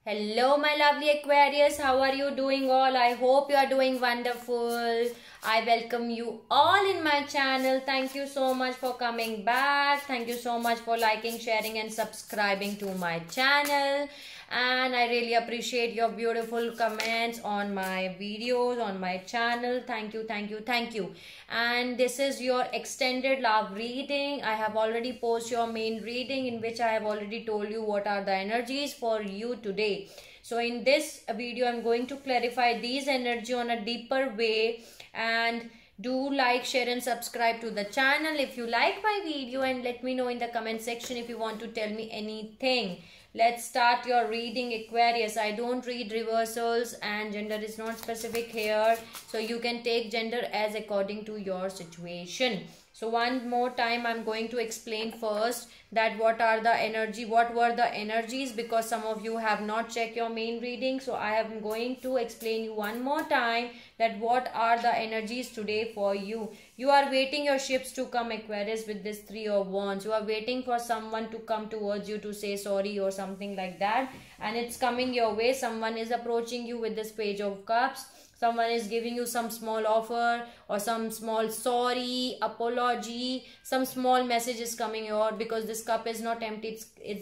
Hello, my lovely Aquarius. How are you doing all? I hope you are doing wonderful. I welcome you all in my channel. Thank you so much for coming back. Thank you so much for liking, sharing and subscribing to my channel. And I really appreciate your beautiful comments on my videos, on my channel. Thank you, thank you, thank you. And this is your extended love reading. I have already posted your main reading in which I have already told you what are the energies for you today. So in this video, I'm going to clarify these energy on a deeper way. And do like, share and subscribe to the channel if you like my video, and let me know in the comment section if you want to tell me anything. Let's start your reading, Aquarius. I don't read reversals and gender is not specific here. So you can take gender as according to your situation. So one more time, I'm going to explain first that what were the energies, because some of you have not checked your main reading. So I am going to explain you one more time that what are the energies today for you. You are waiting your ships to come, Aquarius, with this 3 of Wands. You are waiting for someone to come towards you to say sorry or something like that. And it's coming your way. Someone is approaching you with this Page of Cups. Someone is giving you some small offer or some small sorry, apology, some small message is coming your, because this cup is not empty.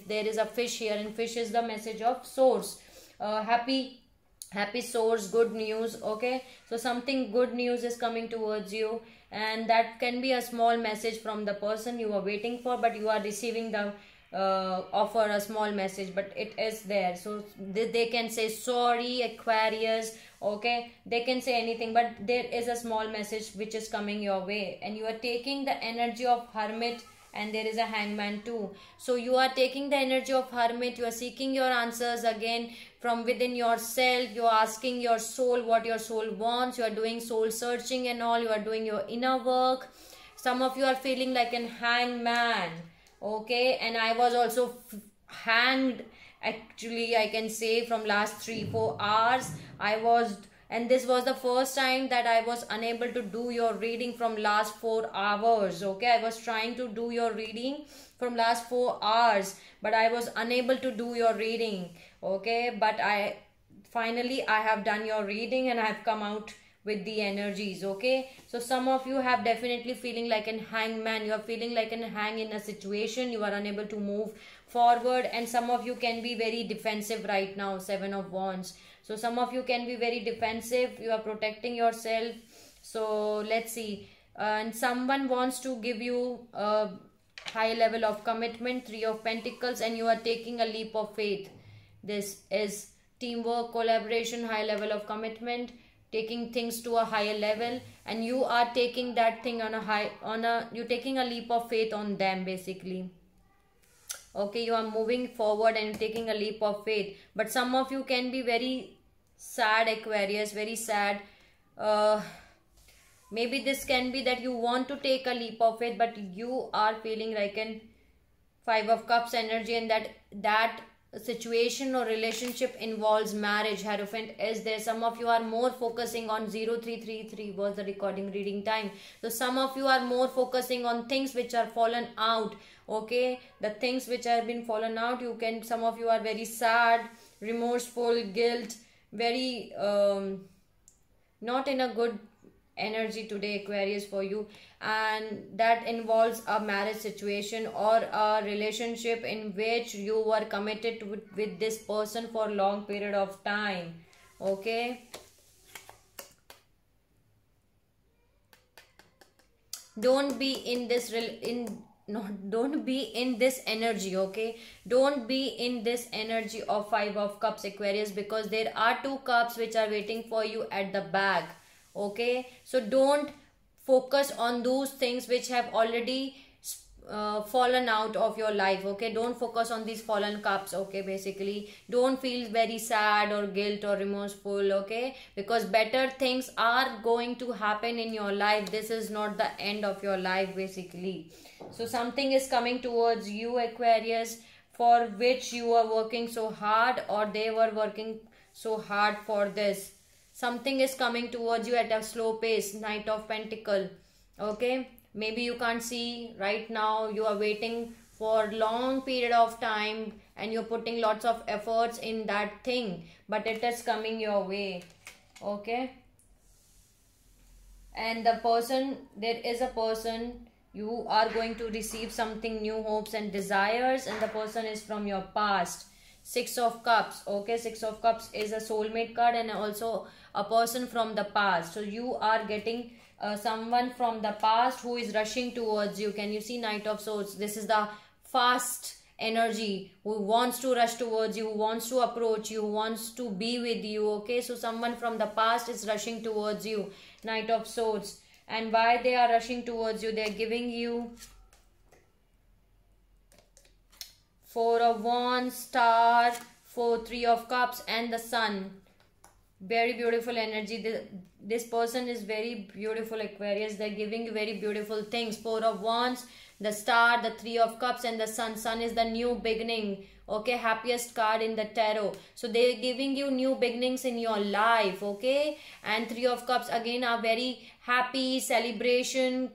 There is a fish here, and fish is the message of source. Happy source, good news. Okay, so something good news is coming towards you, and that can be a small message from the person you are waiting for, but you are receiving the offer, a small message, but it is there. So they can say sorry, Aquarius. Okay, they can say anything, but there is a small message which is coming your way, and you are taking the energy of Hermit, and there is a Hangman too. So you are taking the energy of Hermit. You are seeking your answers again from within yourself. You are asking your soul what your soul wants. You are doing soul searching and all. You are doing your inner work. Some of you are feeling like an hangman. Okay, and I was also hanged, actually, I can say, from last 3-4 hours. And this was the first time that I was unable to do your reading from last 4 hours. Okay, I was trying to do your reading from last 4 hours, but I was unable to do your reading. Okay, but finally I have done your reading, and I have come out with the energies. Okay, so some of you have definitely feeling like an hangman. You are feeling like an hang in a situation. You are unable to move forward, and some of you can be very defensive right now. 7 of Wands. So some of you can be very defensive. You are protecting yourself. So let's see. And someone wants to give you a high level of commitment. 3 of Pentacles, and you are taking a leap of faith. This is teamwork, collaboration, high level of commitment, taking things to a higher level, and you are taking that thing you're taking a leap of faith on them, basically. Okay, you are moving forward and taking a leap of faith. But some of you can be very sad, Aquarius, very sad. Maybe this can be that you want to take a leap of faith, but you are feeling like an 5 of Cups energy, and that situation or relationship involves marriage. Hierophant is there. Some of you are more focusing on 0333 was the recording reading time. So some of you are more focusing on things which are fallen out. Okay, the things which have been fallen out, some of you are very sad, remorseful, guilt, very not in a good energy today, Aquarius, for you, and that involves a marriage situation or a relationship in which you were committed with this person for a long period of time. Okay, don't be in this don't be in this energy. Okay, don't be in this energy of 5 of Cups, Aquarius, because there are 2 cups which are waiting for you at the back. Okay, so don't focus on those things which have already fallen out of your life. Okay, don't focus on these fallen cups. Okay, basically don't feel very sad or guilt or remorseful. Okay, because better things are going to happen in your life. This is not the end of your life, basically. So something is coming towards you, Aquarius, for which you are working so hard, or they were working so hard for this. Something is coming towards you at a slow pace. Knight of Pentacles. Okay, maybe you can't see right now. You are waiting for long period of time and you're putting lots of efforts in that thing, but it is coming your way. Okay, and the person, there is a person, you are going to receive something new, hopes and desires, and the person is from your past. Six of Cups. Okay, Six of Cups is a soulmate card and also a person from the past. So you are getting someone from the past who is rushing towards you. Can you see Knight of Swords? This is the fast energy who wants to rush towards you, who wants to approach you, who wants to be with you. Okay, so someone from the past is rushing towards you. Knight of Swords. And why they are rushing towards you? They are giving you Four of Wands, Star, Three of Cups and the Sun. Very beautiful energy. This person is very beautiful, Aquarius. They're giving you very beautiful things. Four of Wands, the Star, the Three of Cups and the Sun. Sun is the new beginning. Okay, happiest card in the tarot. So they're giving you new beginnings in your life. Okay, and Three of Cups again are very happy celebration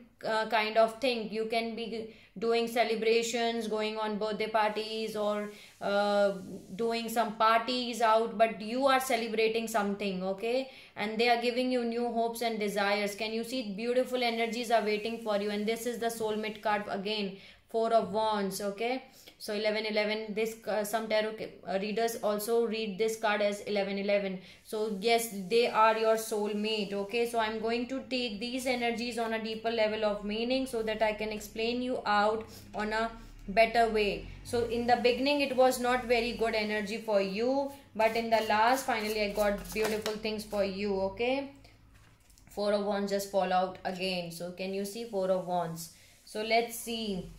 kind of thing. You can be doing celebrations, going on birthday parties, or doing some parties out, but you are celebrating something. Okay, and they are giving you new hopes and desires. Can you see beautiful energies are waiting for you? And this is the soulmate card again, Four of Wands. Okay, so 1111, this some tarot readers also read this card as 1111. So yes, they are your soulmate. Okay, so I'm going to take these energies on a deeper level of meaning so that I can explain you out on a better way. So in the beginning it was not very good energy for you, but in the last, finally I got beautiful things for you. Okay, Four of Wands just fall out again. So can you see Four of Wands? So let's see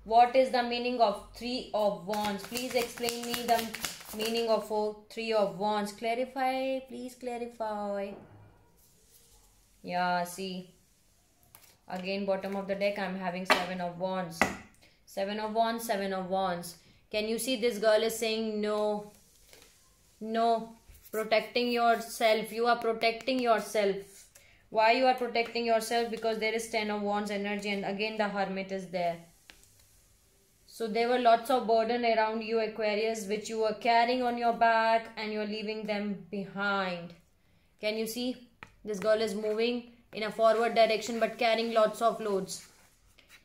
what is the meaning of Three of Wands. Please explain me the meaning of Three of Wands. Clarify, please clarify. Yeah, see, again bottom of the deck I'm having Seven of Wands. Seven of Wands, Seven of Wands. Can you see this girl is saying no, no, protecting yourself. You are protecting yourself. Why you are protecting yourself? Because there is Ten of Wands energy and again the Hermit is there. So there were lots of burden around you, Aquarius, which you were carrying on your back and you're leaving them behind. Can you see? This girl is moving in a forward direction but carrying lots of loads.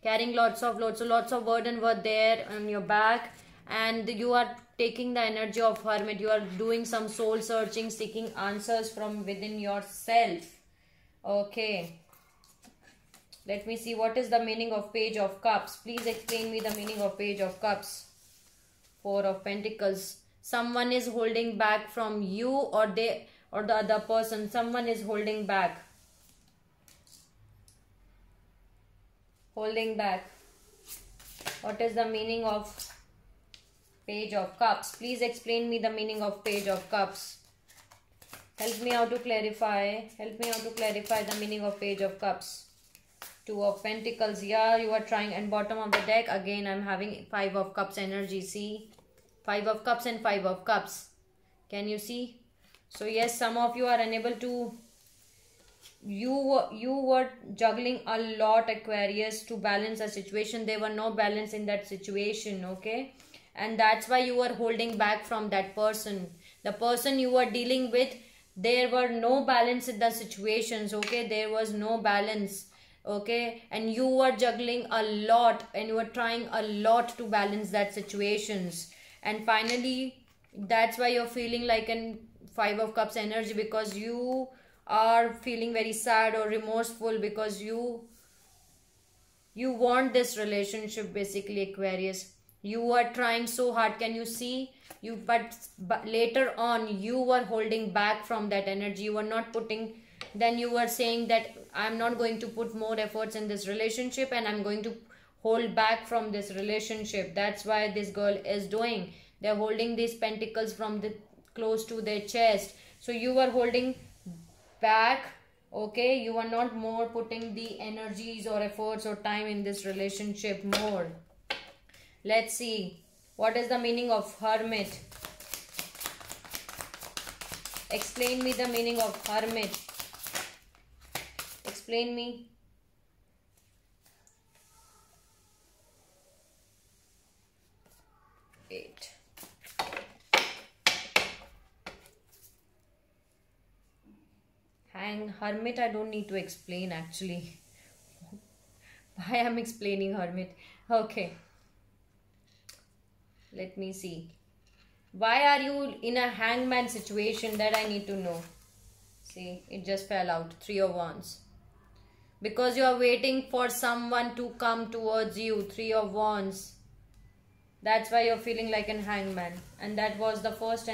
Carrying lots of loads. So lots of burden were there on your back and you are taking the energy of Hermit. You are doing some soul searching, seeking answers from within yourself. Okay. Let me see what is the meaning of Page of Cups. Please explain me the meaning of Page of Cups. Four of Pentacles. Someone is holding back from you, or the other person. Someone is holding back. Holding back. What is the meaning of Page of Cups? Please explain me the meaning of Page of Cups. Help me out to clarify. Help me out to clarify the meaning of Page of Cups. Two of Pentacles. Yeah, you are trying. And bottom of the deck again I'm having Five of Cups energy. See, Five of Cups and Five of Cups. Can you see? So yes, some of you are unable to, you were juggling a lot, Aquarius, to balance a situation. There were no balance in that situation. Okay, and that's why you were holding back from that person. The person you were dealing with, there were no balance in the situations. Okay, there was no balance. Okay, and you were juggling a lot and you were trying a lot to balance that situations, and finally that's why you're feeling like an Five of Cups energy, because you are feeling very sad or remorseful because you want this relationship basically, Aquarius. You are trying so hard. Can you see? But later on you were holding back from that energy. You were not putting, then you were saying that I'm not going to put more efforts in this relationship and I'm going to hold back from this relationship. That's why this girl is doing. They're holding these pentacles from the close to their chest. So you were holding back. Okay, you are not more putting the energies or efforts or time in this relationship more. Let's see. What is the meaning of Hermit? Explain me the meaning of Hermit. Explain me. Eight. And Hermit, I don't need to explain actually. Why I'm explaining Hermit. Okay. Let me see. Why are you in a hangman situation? That I need to know. See, it just fell out. 3 of Wands. Because you are waiting for someone to come towards you. 3 of Wands. That's why you're feeling like an hangman. And that was the first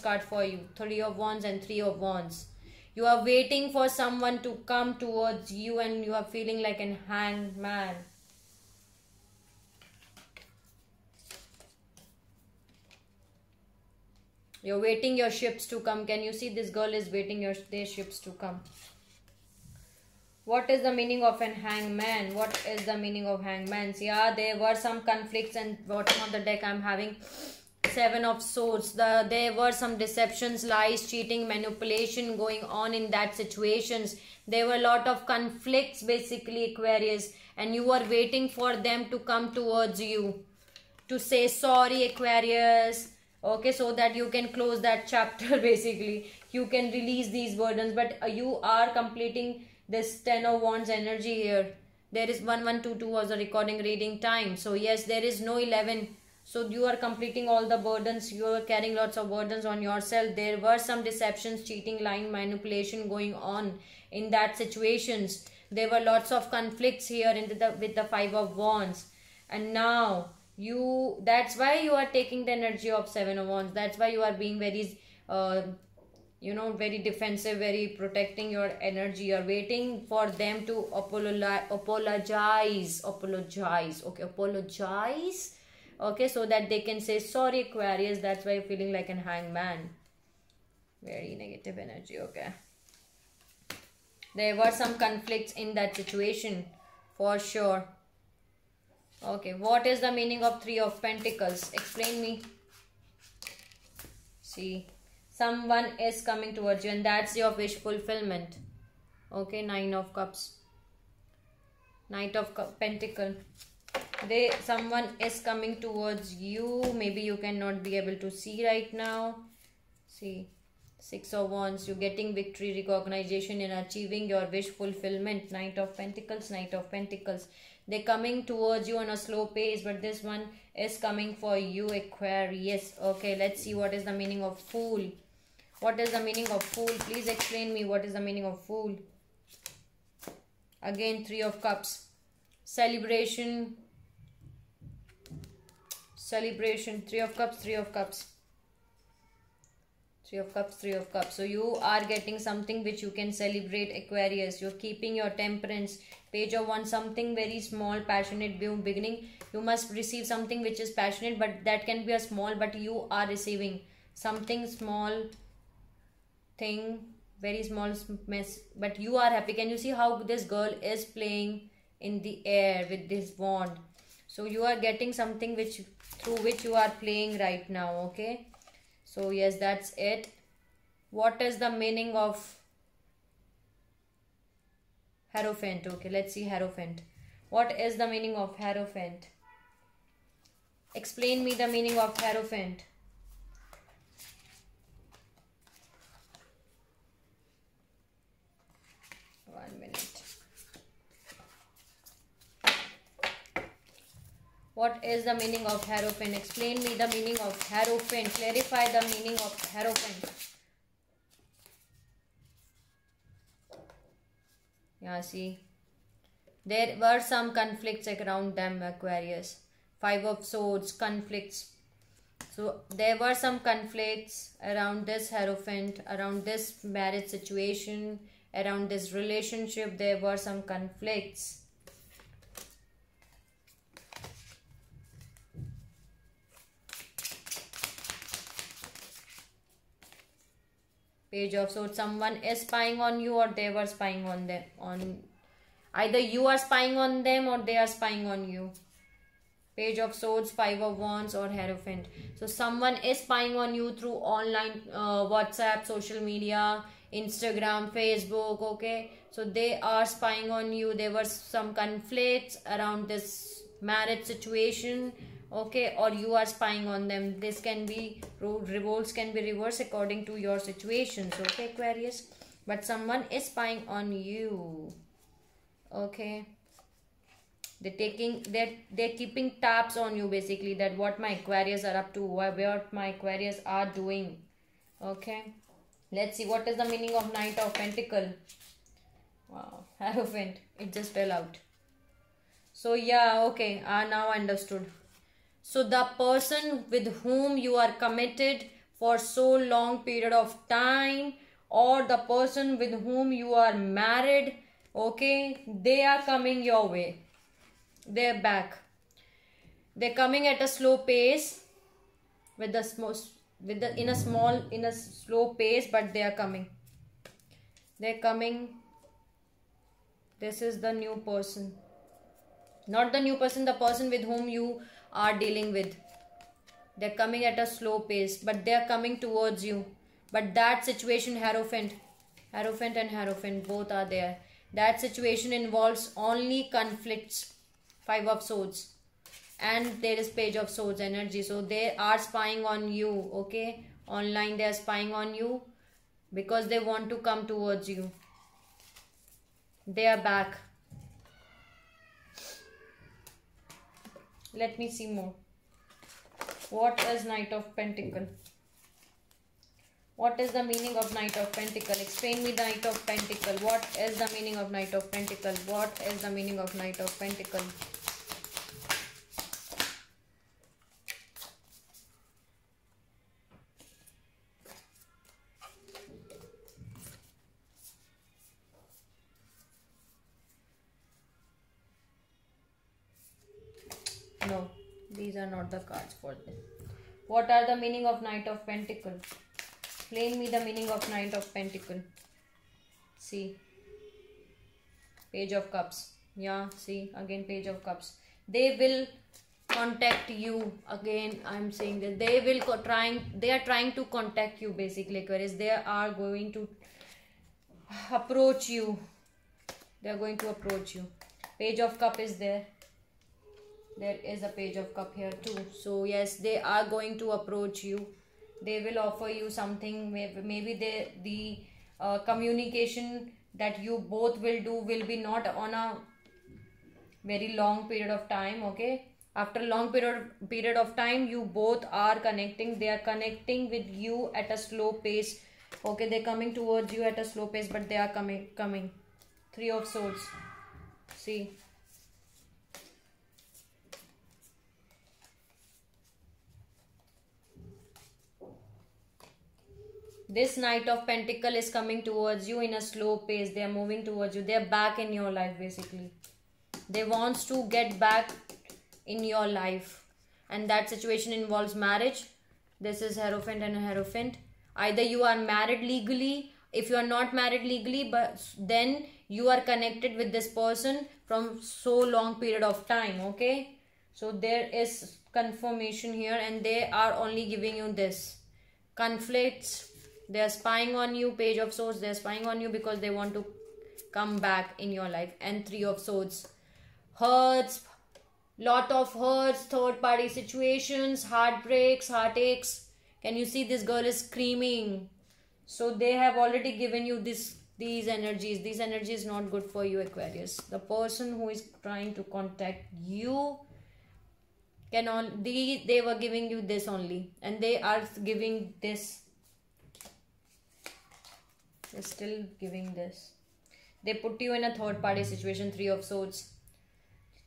card for you. 3 of Wands and 3 of Wands. You are waiting for someone to come towards you and you are feeling like an hangman. You're waiting your ships to come. Can you see this girl is waiting their ships to come? What is the meaning of an hangman? What is the meaning of hangmans? Yeah, there were some conflicts, and bottom of the deck I'm having 7 of Swords. There were some deceptions, lies, cheating, manipulation going on in that situations. There were a lot of conflicts basically, Aquarius, and you were waiting for them to come towards you to say sorry, Aquarius. Okay, so that you can close that chapter basically. You can release these burdens, but you are completing this 10 of Wands energy here. There is 1122 was the recording reading time. So yes, there is no 11. So you are completing all the burdens. You are carrying lots of burdens on yourself. There were some deceptions, cheating, lying, manipulation going on in that situations. There were lots of conflicts here with the 5 of Wands. And now that's why you are taking the energy of 7 of Wands. That's why you are being very very defensive, very protecting your energy. You're waiting for them to apologize. Okay, apologize. Okay, so that they can say sorry, Aquarius. That's why you're feeling like an hangman. Very negative energy. Okay, there were some conflicts in that situation for sure. Okay, what is the meaning of 3 of Pentacles? Explain me. See, someone is coming towards you and that's your wish fulfillment. Okay, 9 of Cups. Knight of Pentacle. Someone is coming towards you. Maybe you cannot be able to see right now. See, 6 of Wands. You're getting victory, recognition in achieving your wish fulfillment. Knight of Pentacles, Knight of Pentacles. They're coming towards you on a slow pace, but this one is coming for you, Aquarius. Okay, let's see what is the meaning of Fool. What is the meaning of Fool? Please explain me what is the meaning of Fool. Again, 3 of Cups. Celebration. 3 of Cups, 3 of Cups. 3 of Cups, 3 of Cups. So you are getting something which you can celebrate, Aquarius. You're keeping your temperance. Page of Wands, something very small, passionate beginning. You must receive something which is passionate, but that can be a small, but you are receiving something small thing, very small mess, but you are happy. Can you see how this girl is playing in the air with this wand? So you are getting something through which you are playing right now. Okay, so yes, that's it. What is the meaning of Hierophant? Okay, let's see Hierophant. What is the meaning of Hierophant? Explain me the meaning of Hierophant. What is the meaning of Hierophant? Explain me the meaning of Hierophant. Clarify the meaning of Hierophant. Yeah, see. There were some conflicts around them, Aquarius. 5 of Swords, conflicts. So there were some conflicts around this Hierophant, around this marriage situation, around this relationship. There were some conflicts. Page of Swords. Someone is spying on you, or they were spying on them. Either you are spying on them or they are spying on you. Page of Swords, 5 of Wands, or Hierophant. So someone is spying on you through online WhatsApp, social media, Instagram, Facebook. Okay, so they are spying on you. There were some conflicts around this marriage situation. Okay, or you are spying on them. This can be, roles can be reversed according to your situations. Okay, Aquarius. but someone is spying on you. Okay, they're keeping tabs on you, basically, that what my Aquarius are up to, what my Aquarius are doing. Okay, let's see what is the meaning of Knight of Pentacle. Wow, Hierophant, it just fell out. So yeah, okay, I now understood. So the person with whom you are committed for so long period of time, or the person with whom you are married, okay, they are coming your way. They're back. They're coming at a slow pace, with the small, in a slow pace, but they are coming. They're coming. This is the new person. Not the new person, the person with whom you are dealing with. They're coming at a slow pace, but they're coming towards you. But that situation, Hierophant and Hierophant, both are there. That situation involves only conflicts. 5 of Swords. And there is Page of Swords energy. So they are spying on you, okay? Online they are spying on you because they want to come towards you. They are back. Let me see more. What is Knight of Pentacle? What is the meaning of Knight of Pentacle? Explain me the Knight of Pentacle. What is the meaning of Knight of Pentacle? What is the meaning of Knight of Pentacle? No, these are not the cards for this. What are the meaning of Knight of Pentacle? Explain me the meaning of Knight of Pentacle. See. Page of Cups. Yeah, see. Again Page of Cups. They will contact you. Again, I'm saying that they are trying to contact you, basically, Aquarius. They are going to approach you. They are going to approach you. Page of Cup is there. There is a Page of Cup here too. So yes, they are going to approach you. They will offer you something. Maybe the communication that you both will do will be not on a very long period of time. Okay, after a long period of time, you both are connecting. They are connecting with you at a slow pace. Okay, they're coming towards you at a slow pace, but they are coming. 3 of Swords. See. This Knight of Pentacle is coming towards you in a slow pace. They are moving towards you. They are back in your life, basically. They want to get back in your life. And that situation involves marriage. This is Hierophant and Hierophant. Either you are married legally. If you are not married legally, but then you are connected with this person from so long period of time. Okay. So there is confirmation here, and they are only giving you this. Conflicts. They are spying on you. Page of Swords. They are spying on you because they want to come back in your life. And 3 of Swords. Hurts. Lot of hurts. Third party situations. Heartbreaks. Heartaches. Can you see this girl is screaming? So they have already given you these energies. These energies not good for you, Aquarius. The person who is trying to contact you they were giving you this only. And they are giving this. They're still giving this. They put you in a third party situation. 3 of Swords.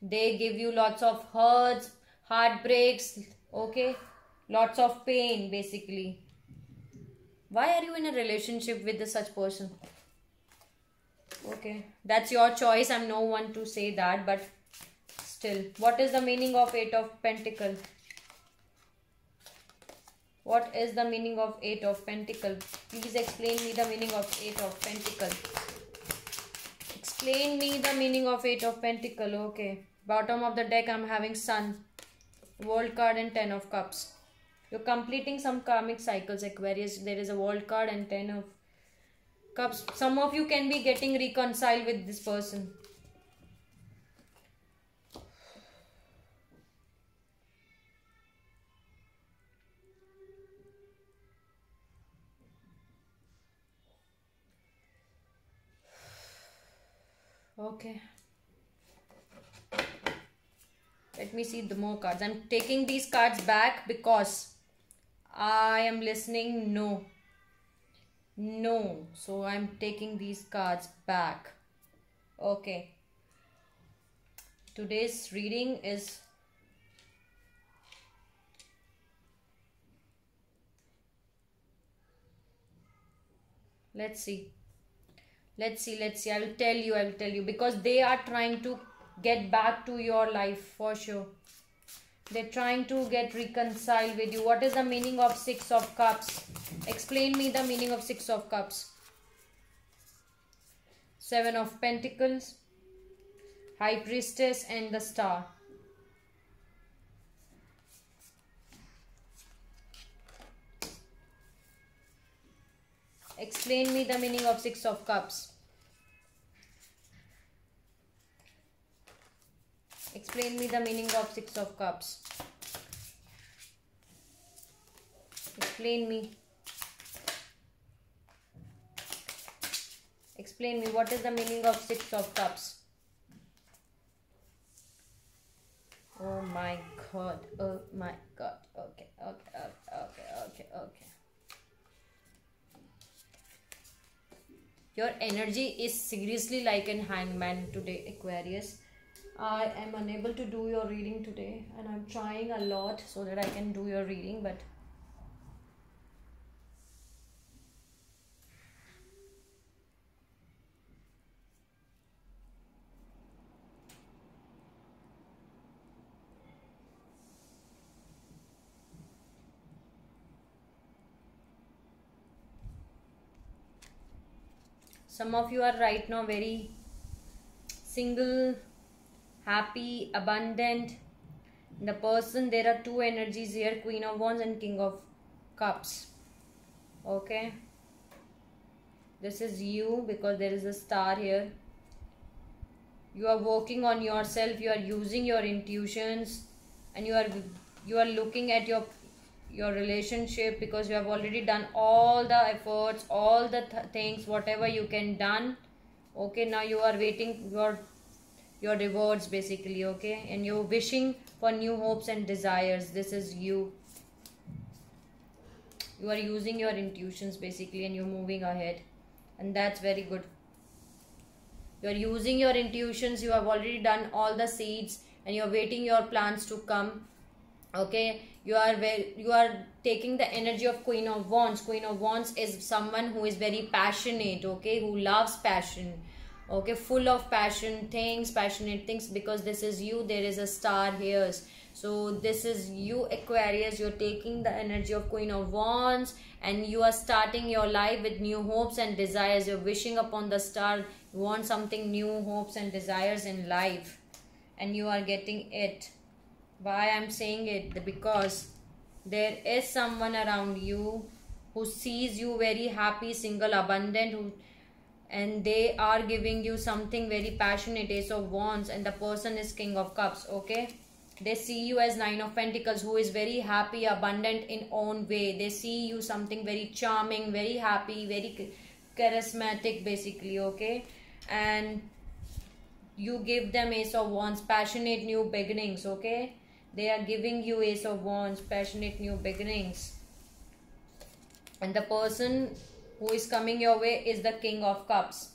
They give you lots of hurts, heartbreaks, okay, lots of pain, basically. Why are you in a relationship with such person? Okay, that's your choice. I'm no one to say that, but still, what is the meaning of 8 of Pentacle? What is the meaning of 8 of Pentacle? Please explain me the meaning of 8 of Pentacle. Explain me the meaning of 8 of Pentacle. Okay. Bottom of the deck, I'm having Sun, World card, and 10 of Cups. You're completing some karmic cycles, Aquarius. There is a World card and 10 of Cups. Some of you can be getting reconciled with this person. Okay. Let me see the more cards. I'm taking these cards back because I am listening no. No. So I'm taking these cards back. Okay. Today's reading is let's see. I will tell you because they are trying to get back to your life for sure. They're trying to get reconciled with you. What is the meaning of Six of Cups? Explain me the meaning of Six of Cups. Seven of Pentacles, High Priestess and the Star. Explain me the meaning of Six of Cups. Explain me the meaning of Six of Cups. Explain me. Explain me what is the meaning of Six of Cups. Oh my God. Oh my God. Okay. Your energy is seriously like an hangman today, Aquarius. I am unable to do your reading today and I'm trying a lot so that I can do your reading, but some of you are right now very single, happy, abundant. The person, there are two energies here, Queen of Wands and King of Cups. Okay, this is you because there is a star here. You are working on yourself, you are using your intuitions, and you are looking at your relationship because you have already done all the efforts, all the things, whatever you can done. Okay, now you are waiting your rewards basically. Okay, and you're wishing for new hopes and desires. This is you. You are using your intuitions basically and you're moving ahead, and that's very good. You are using your intuitions. You have already done all the seeds and you're waiting your plans to come. Okay, you are taking the energy of Queen of Wands. Queen of Wands is someone who is very passionate, okay, who loves passion, okay, full of passionate things, because this is you. There is a star here, so this is you, Aquarius. You're taking the energy of Queen of Wands and you are starting your life with new hopes and desires. You're wishing upon the star. You want something new, hopes and desires in life, and you are getting it. Why I'm saying it? Because there is someone around you who sees you very happy, single, abundant, and they are giving you something very passionate, Ace of Wands, and the person is King of Cups. Okay, they see you as Nine of Pentacles, who is very happy, abundant in own way. They see you something very charming, very happy, very charismatic basically. Okay, and you give them Ace of Wands, passionate new beginnings. Okay, they are giving you Ace of Wands, passionate new beginnings. And the person who is coming your way is the King of Cups.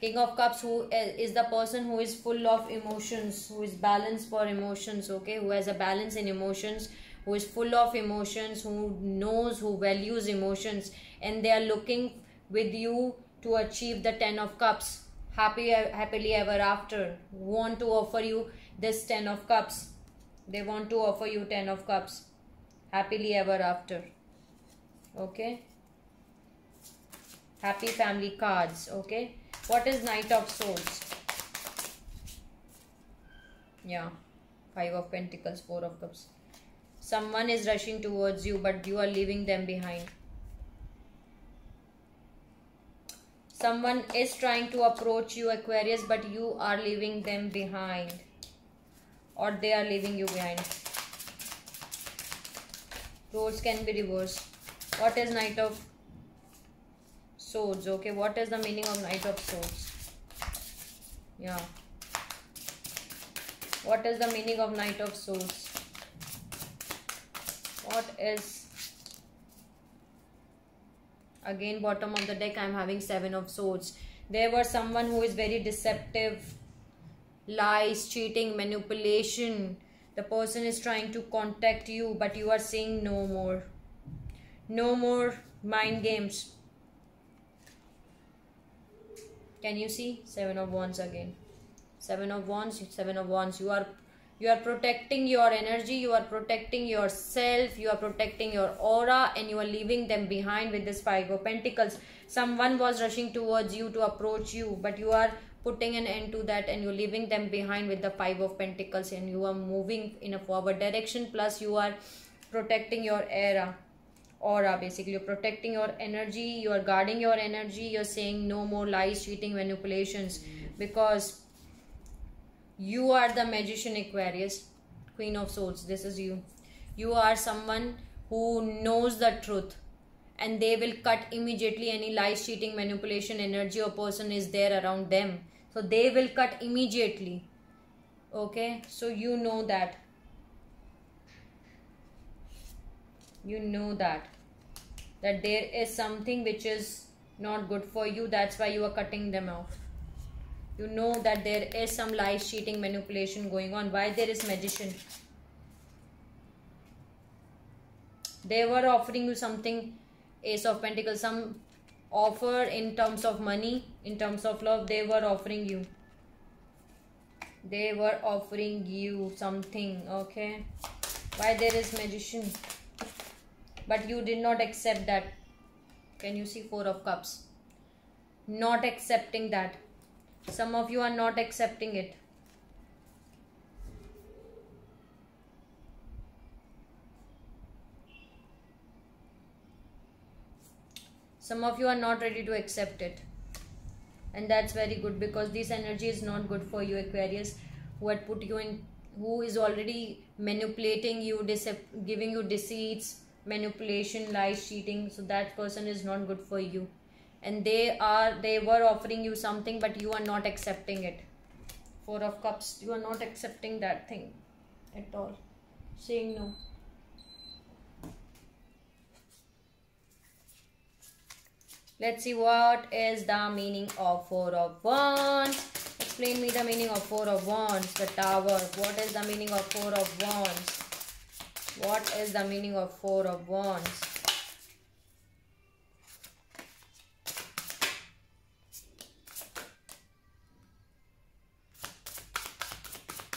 King of Cups, who is the person who is full of emotions, who is balanced for emotions, okay, who has a balance in emotions, who is full of emotions, who knows, who values emotions, and they are looking with you to achieve the Ten of Cups, happily ever after. Want to offer you this Ten of Cups. They want to offer you Ten of Cups, happily ever after. Okay, happy family cards. Okay, what is Knight of Swords? Yeah, Five of Pentacles, Four of Cups. Someone is rushing towards you, but you are leaving them behind. Someone is trying to approach you, Aquarius, but you are leaving them behind, or they are leaving you behind. Roles can be reversed. What is Knight of Swords? Okay, what is the meaning of Knight of Swords? Yeah. What is the meaning of Knight of Swords? What is... Again, bottom of the deck, I am having Seven of Swords. There was someone who is very deceptive, lies, cheating, manipulation. The person is trying to contact you, but you are saying no more. No more mind games. Can you see? Seven of Wands again. Seven of Wands, Seven of Wands. You are protecting your energy, you are protecting yourself, you are protecting your aura, and you are leaving them behind with this Five of Pentacles. Someone was rushing towards you to approach you, but you are putting an end to that and you're leaving them behind with the Five of Pentacles, and you are moving in a forward direction. Plus you are protecting your aura. Basically you're protecting your energy, you are guarding your energy, you're saying no more lies, cheating, manipulations, because you are the Magician, Aquarius. Queen of Swords, this is you. You are someone who knows the truth, and they will cut immediately any lies, cheating, manipulation energy or person is there around them. So they will cut immediately. Okay, so you know that. You know that there is something which is not good for you. That's why you are cutting them off. You know that there is some lies, cheating, manipulation going on. Why there is Magician? They were offering you something, Ace of Pentacles, some offer in terms of money, in terms of love. They were offering you. They were offering you something, okay? Why there is Magician? But you did not accept that. Can you see? Four of Cups. Not accepting that. Some of you are not accepting it. Some of you are not ready to accept it. And that's very good, because this energy is not good for you, Aquarius, who had put you in, who is already manipulating you, giving you deceits, manipulation, lies, cheating. So that person is not good for you. And they were offering you something, but you are not accepting it. Four of Cups, you are not accepting that thing at all. Saying no. Let's see what is the meaning of Four of Wands. Explain me the meaning of Four of Wands. The Tower. What is the meaning of Four of Wands? What is the meaning of Four of Wands?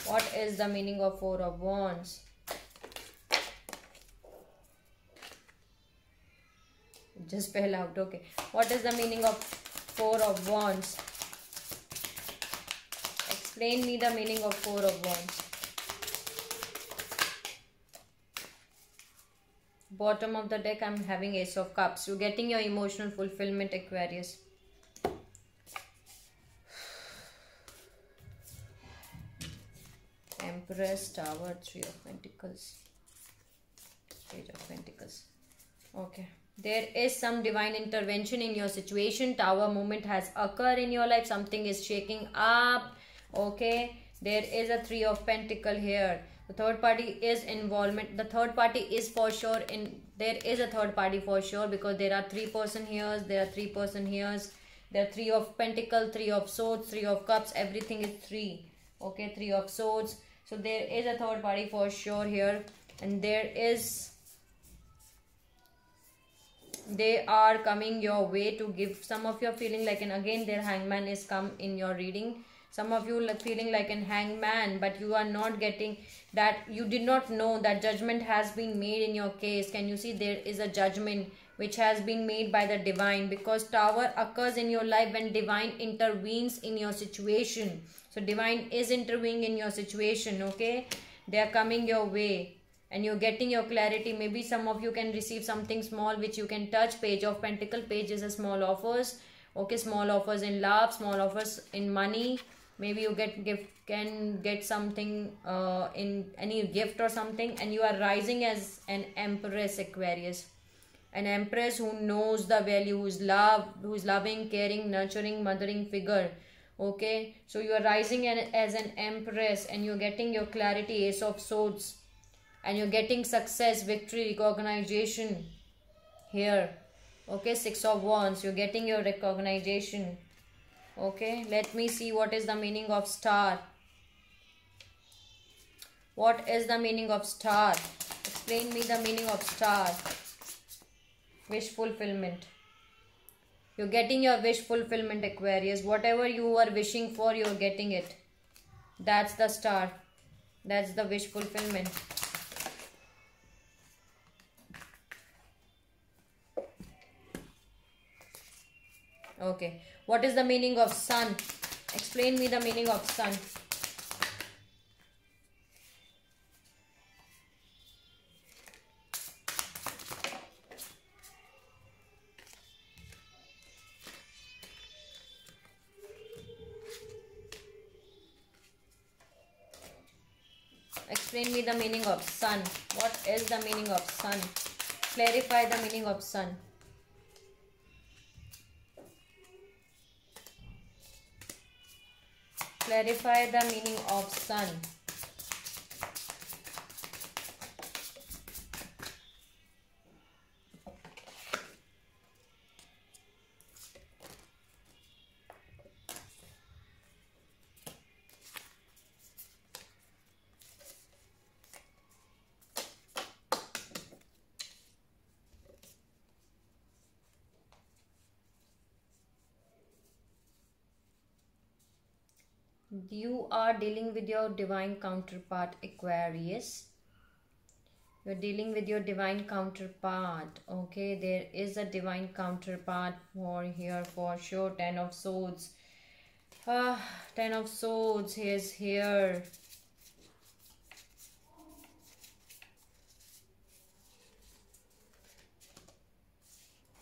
What is the meaning of Four of Wands? Just fell out. Okay. What is the meaning of Four of Wands? Explain me the meaning of Four of Wands. Bottom of the deck, I'm having Ace of Cups. You're getting your emotional fulfillment, Aquarius. Empress, Tower, Three of Pentacles, Page of Pentacles. Okay. There is some divine intervention in your situation. Tower moment has occurred in your life. Something is shaking up. Okay. There is a Three of Pentacles here. The third party is involvement. The third party is for sure in. There is a third party for sure, because there are 3 person here. There are 3 person here. There are Three of Pentacles, Three of Swords, Three of Cups. Everything is 3. Okay. Three of Swords. So there is a third party for sure here. And they are coming your way to give. Some of you are feeling like, and again their Hangman is come in your reading. Some of you are feeling like an hangman, but you are not getting that. You did not know that judgment has been made in your case. Can you see? There is a judgment which has been made by the divine, because Tower occurs in your life when divine intervenes in your situation. So divine is intervening in your situation. Okay, they are coming your way and you're getting your clarity. Maybe some of you can receive something small which you can touch. Page of Pentacles. Page is a small offers. Okay, small offers in love, small offers in money. Maybe you can get something in any gift or something. And you are rising as an Empress, Aquarius. An Empress who knows the value, who is loving, caring, nurturing, mothering figure. Okay, so you are rising as an empress, and you're getting your clarity, Ace of Swords, and you're getting success, victory, recognition here. Okay, Six of Wands, you're getting your recognition. Okay, let me see what is the meaning of star. What is the meaning of star? Explain me the meaning of star. Wish fulfillment. You're getting your wish fulfillment, Aquarius. Whatever you are wishing for, you're getting it. That's the star. That's the wish fulfillment. Okay. What is the meaning of sun? Explain me the meaning of sun. Explain me the meaning of sun. What is the meaning of sun? Clarify the meaning of sun. Clarify the meaning of sun. You are dealing with your divine counterpart, Aquarius. You're dealing with your divine counterpart. Okay, there is a divine counterpart for here for sure. Ten of Swords. Ten of Swords. He is here.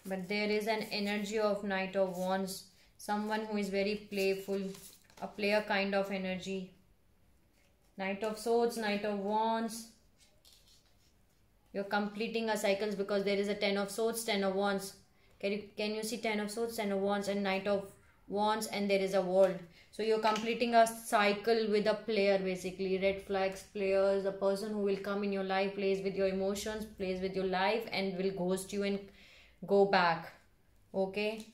But there is an energy of Knight of Wands. Someone who is very playful. A player kind of energy. Knight of Swords, Knight of Wands. You're completing a cycle because there is a Ten of Swords, Ten of Wands. Can you see Ten of Swords, Ten of Wands, and Knight of Wands, and there is a world. So you're completing a cycle with a player basically. Red flags players, a person who will come in your life, plays with your emotions, plays with your life, and will ghost you and go back. Okay.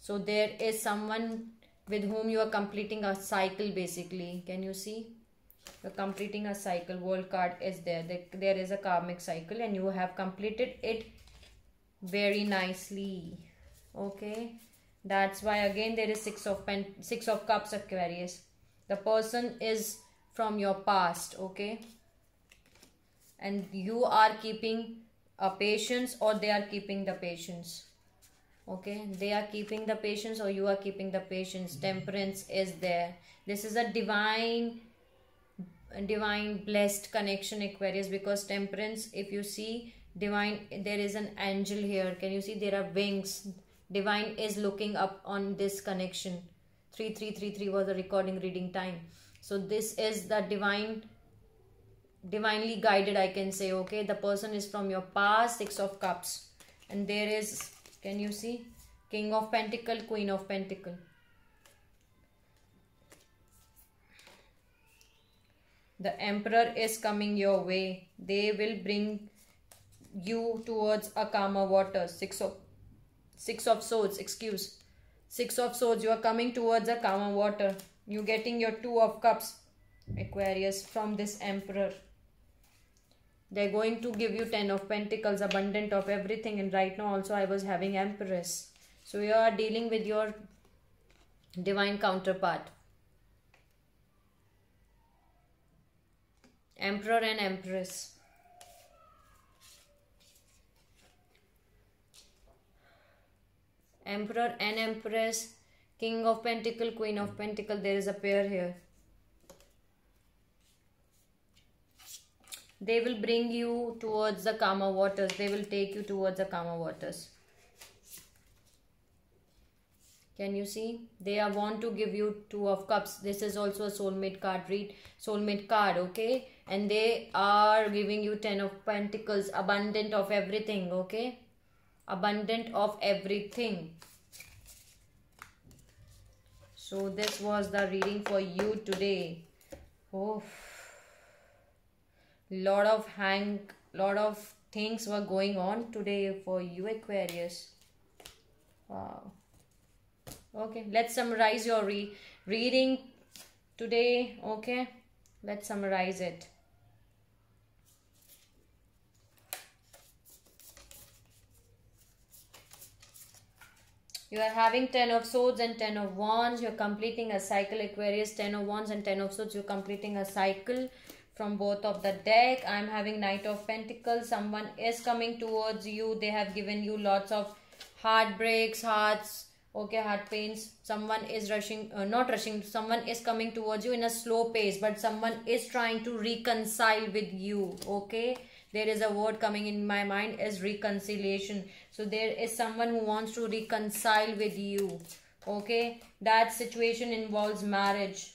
So there is someone with whom you are completing a cycle basically. Can you see? You're completing a cycle. World card is there. There is a karmic cycle and you have completed it very nicely. Okay. That's why again there is Six of Cups, Aquarius. The person is from your past. Okay. And you are keeping a patience, or they are keeping the patience. Okay, they are keeping the patience or you are keeping the patience. Temperance is there. This is a divine blessed connection, Aquarius, because temperance, if you see divine, there is an angel here. Can you see there are wings? Divine is looking up on this connection. 3333 was the recording reading time. So this is the divinely guided, I can say. Okay, the person is from your past. Six of Cups, and there is, can you see, King of Pentacle, Queen of Pentacle. The Emperor is coming your way. They will bring you towards a calmer water. Six of Swords, excuse. Six of Swords, you are coming towards a calmer water. You getting your Two of Cups, Aquarius, from this Emperor. They're going to give you Ten of Pentacles, abundant of everything. And right now also I was having Empress. So you are dealing with your divine counterpart. Emperor and Empress. Emperor and Empress. King of Pentacle, Queen of Pentacle. There is a pair here. They will bring you towards the calmer waters. They will take you towards the calmer waters. Can you see? They want to give you Two of Cups. This is also a soulmate card. Read soulmate card, okay? And they are giving you Ten of Pentacles. Abundant of everything, okay? Abundant of everything. So this was the reading for you today. Oh, lot of things were going on today for you, Aquarius. Wow. Okay, let's summarize your reading today. Okay, let's summarize it. You are having 10 of Swords and 10 of Wands. You're completing a cycle, Aquarius. 10 of Wands and 10 of Swords. You're completing a cycle from both of the deck. I'm having Knight of Pentacles. Someone is coming towards you. They have given you lots of heartbreaks, hearts, okay, heart pains. Someone is rushing, not rushing. Someone is coming towards you in a slow pace, but someone is trying to reconcile with you, okay. There is a word coming in my mind is reconciliation. So there is someone who wants to reconcile with you, okay. That situation involves marriage,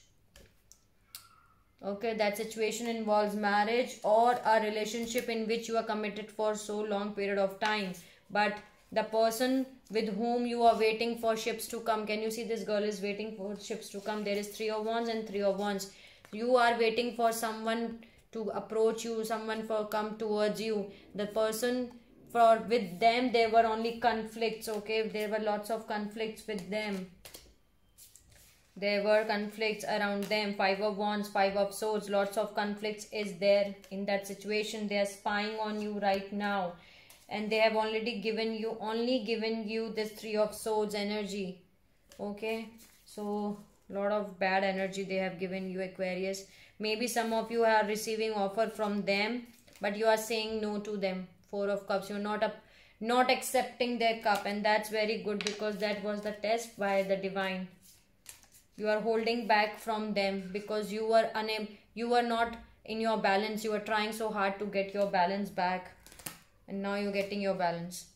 okay. That situation involves marriage or a relationship in which you are committed for so long period of time. But the person with whom you are waiting for ships to come, can you see this girl is waiting for ships to come? There is 3 of Wands and 3 of Wands. You are waiting for someone to approach you, someone for come towards you. The person, for with them there were only conflicts, okay. There were lots of conflicts with them. There were conflicts around them. 5 of Wands, 5 of Swords. Lots of conflicts is there in that situation. They are spying on you right now, and they have already given you this 3 of Swords energy, okay. So lot of bad energy they have given you, Aquarius. Maybe some of you are receiving offer from them, but you are saying no to them. 4 of Cups. You're not accepting their cup, and that's very good because that was the test by the divine. You are holding back from them because you were not in your balance. You were trying so hard to get your balance back, and now you're getting your balance.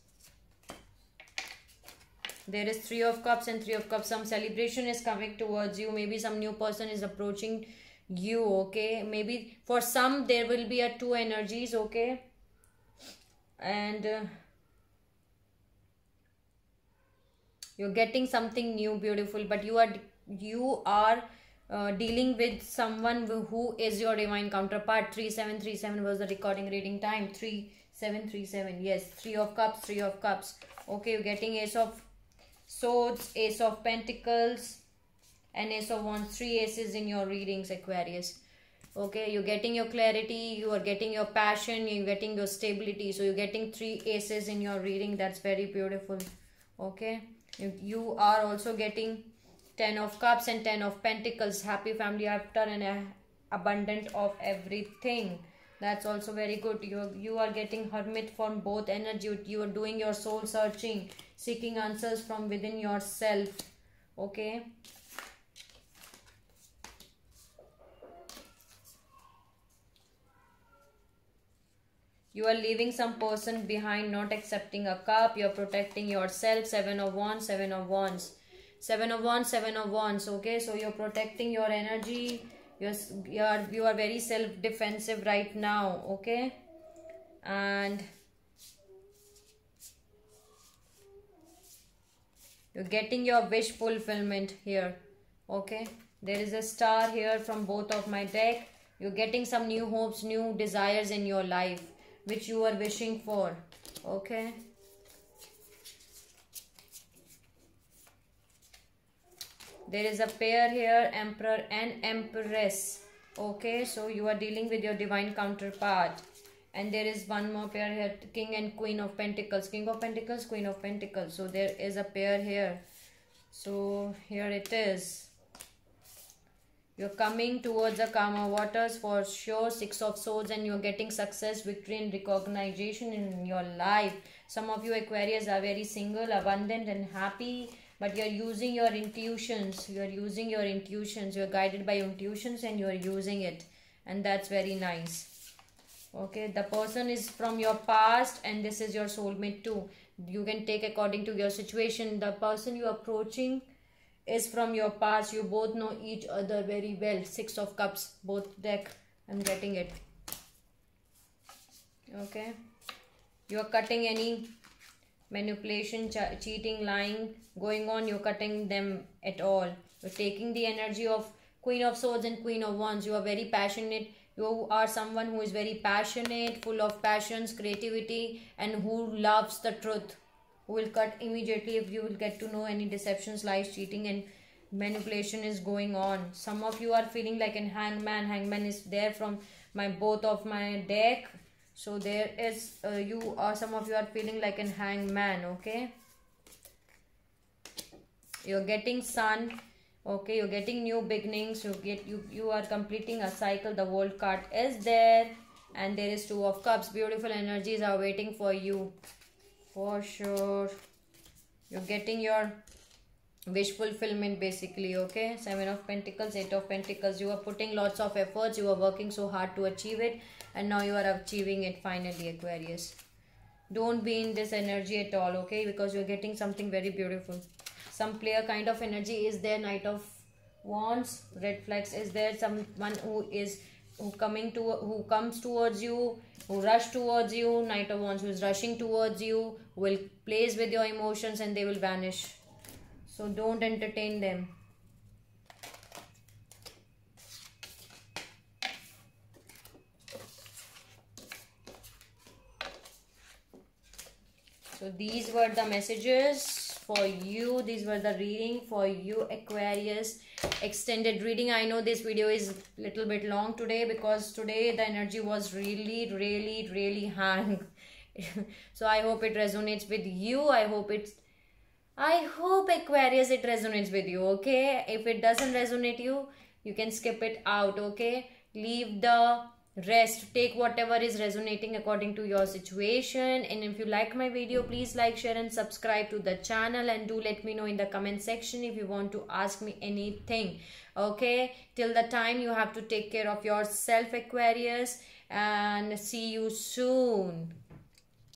There is 3 of Cups and 3 of Cups. Some celebration is coming towards you. Maybe some new person is approaching you, okay. Maybe for some there will be a 2 energies, okay. And you're getting something new, beautiful, but you are dealing with someone who is your divine counterpart. 3737 was the recording reading time. 3737, yes. 3 of Cups, 3 of Cups, okay. You're getting Ace of Swords, Ace of Pentacles and Ace of Wands. 3 aces in your readings, Aquarius, okay. You're getting your clarity, you are getting your passion, you're getting your stability. So you're getting 3 aces in your reading. That's very beautiful, okay. You are also getting 10 of Cups and 10 of Pentacles. Happy family after and abundant of everything. That's also very good. You are getting Hermit from both energy. You are doing your soul searching, seeking answers from within yourself, okay. You are leaving some person behind, not accepting a cup. You are protecting yourself. 7 of Wands, 7 of Wands. 7 of Wands, 7 of Wands, okay. So you're protecting your energy. You are very self-defensive right now, okay. And you're getting your wish fulfillment here, okay. There is a star here from both of my deck. You're getting some new hopes, new desires in your life which you are wishing for, okay. There is a pair here, Emperor and Empress, okay. So you are dealing with your divine counterpart. And there is one more pair here, King and Queen of Pentacles. King of Pentacles, Queen of Pentacles. So there is a pair here. So here it is. You're coming towards the calmer waters for sure. 6 of Swords, and you're getting success, victory and recognition in your life. Some of you, Aquarius, are very single, abundant and happy, but you're using your intuitions. You're using your intuitions. You're guided by your intuitions and you're using it. And that's very nice. Okay, the person is from your past and this is your soulmate too. You can take according to your situation. The person you're approaching is from your past. You both know each other very well. 6 of Cups, both deck. I'm getting it. Okay. You are cutting any manipulation, cheating, lying going on. You're cutting them at all. You're taking the energy of Queen of Swords and Queen of Wands. You are very passionate. You are someone who is very passionate, full of passions, creativity, and who loves the truth. Who will cut immediately if you will get to know any deceptions, lies, cheating, and manipulation is going on. Some of you are feeling like an hangman. Hangman is there from my both of my deck. So there is some of you are feeling like an hangman. Okay, you're getting sun. Okay, you're getting new beginnings. You are completing a cycle. The World card is there, and there is Two of Cups. Beautiful energies are waiting for you, for sure. You're getting your wish fulfillment basically. Okay, Seven of Pentacles, Eight of Pentacles. You are putting lots of efforts. You are working so hard to achieve it, and now you are achieving it finally, Aquarius. Don't be in this energy at all, okay, because you're getting something very beautiful. Some player kind of energy is there. Knight of Wands, red flags is there. Someone who comes towards you, who rush towards you. Knight of Wands, who is rushing towards you, will plays with your emotions and they will vanish. So don't entertain them. So these were the messages for you. These were the reading for you, Aquarius. Extended reading. I know this video is a little bit long today because today the energy was really hang. So I hope it resonates with you. I hope Aquarius it resonates with you. Okay, if it doesn't resonate you can skip it out. Okay, leave the rest, take whatever is resonating according to your situation. And if you like my video, please like, share and subscribe to the channel, and do let me know in the comment section if you want to ask me anything. Okay, till the time, you have to take care of yourself, Aquarius, and see you soon.